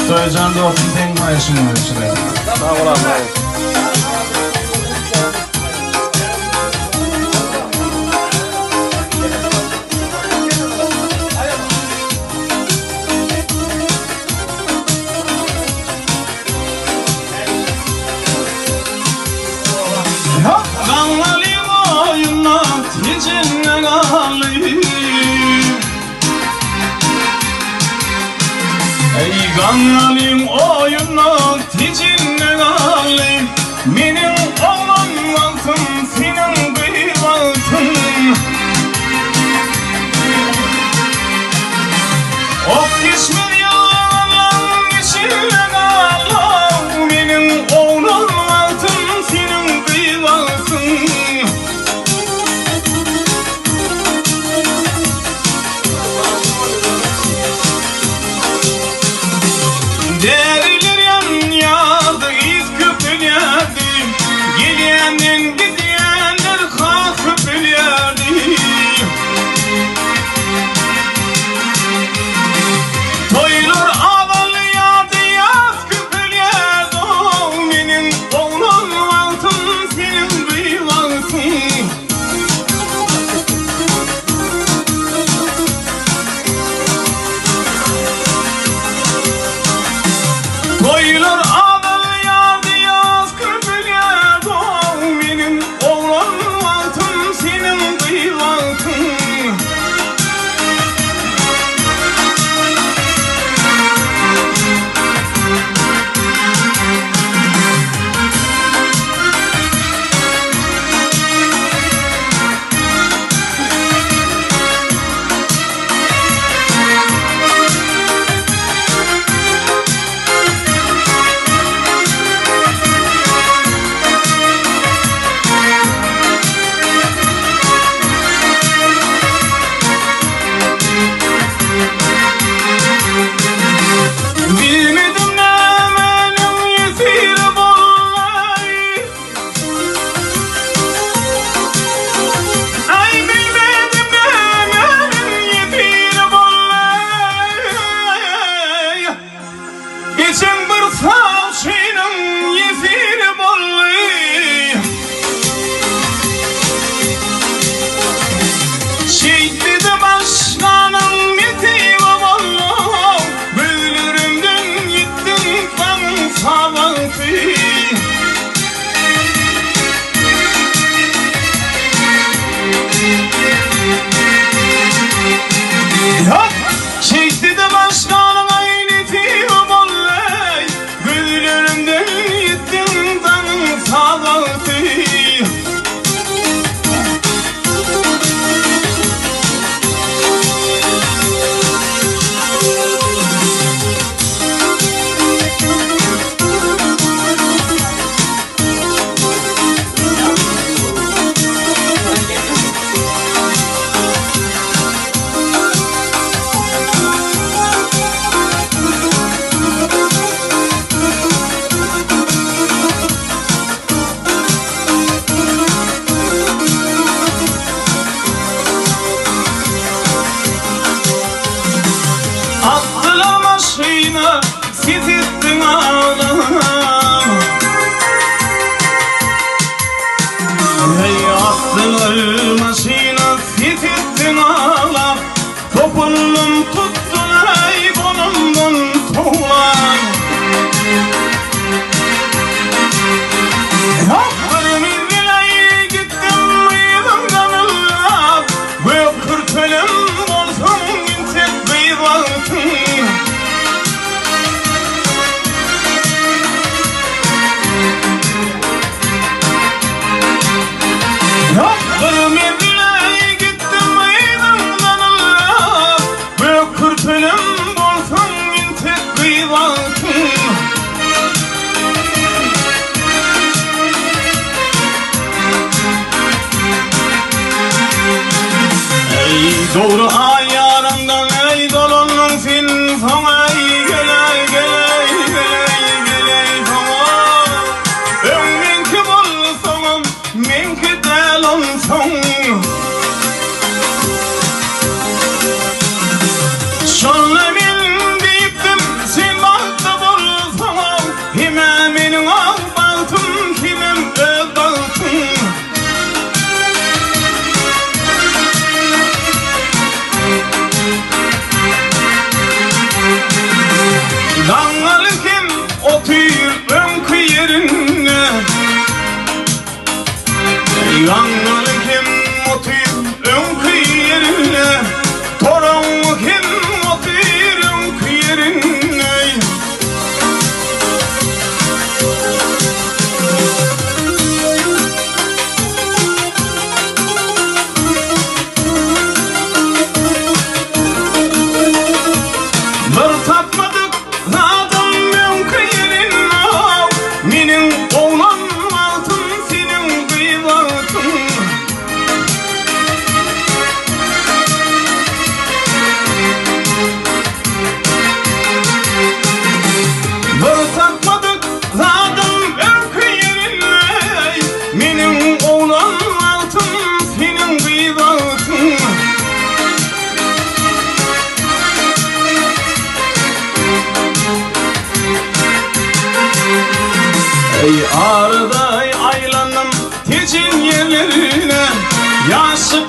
Toycan da olsun tek mayışın ölçüleri. Sağ ol abi. Kanalım oyunu ticinle galim. Benim oğlan altın, senin bir altın. Ok geçmir yalan geçirle galim. Benim oğlan altın, senin bir altın. Deriler yan yardı, iz köpülerdi. Gelenin gidiyenler kalkıp bilerdi. Toylar aval yardı, yaz köpülerdi. Benim oğlan altın, senin bir altın. Toylar aval yardı, yaz köpülerdi. Benim oğlan altın, senin bir altın. Bilmedim ne benim yetirim olay. Ay bilmedim ne benim yetirim olay. Geçen bir savşının yetirim olay. Şehit de başkanın yetirim olay. Bölürümden gittim ben sağlıklı. Şehit de başkanın yetirim olay. Bölürümden gittim ben sağlıklı. Attılar maşına, titittin ağlam. Hey attılar maşına, titittin ağlam. Topunum tuttular, ey konumdan tuğlan. Haklarım izley gittim mıydım Allah. Ve kırtölüm olsam tek bir altın. Haklarım izley gittim mıydım Allah. Ve kırtölüm olsam tek bir altın. Ey doğru ayarından, ey dolunun fin sana. Ey geley geley geley geley sana. Ömrünki bolsam, menki del olsam.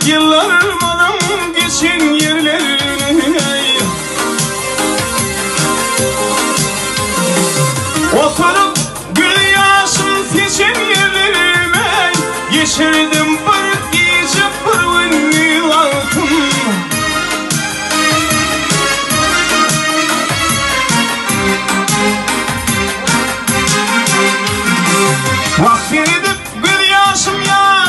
Yıllarmadan geçen yerlerine oturup gül yaşım seçen yerlerime geçirdim bir gece bir ünlü altın. Vakti edip gül yaşım yar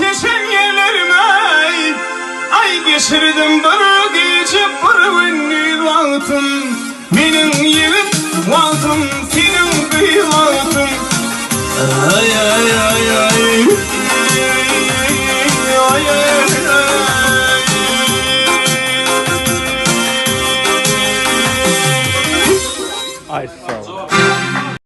seçen yerlerime geçirdim bir gece bir ünlü altın. Benim yerim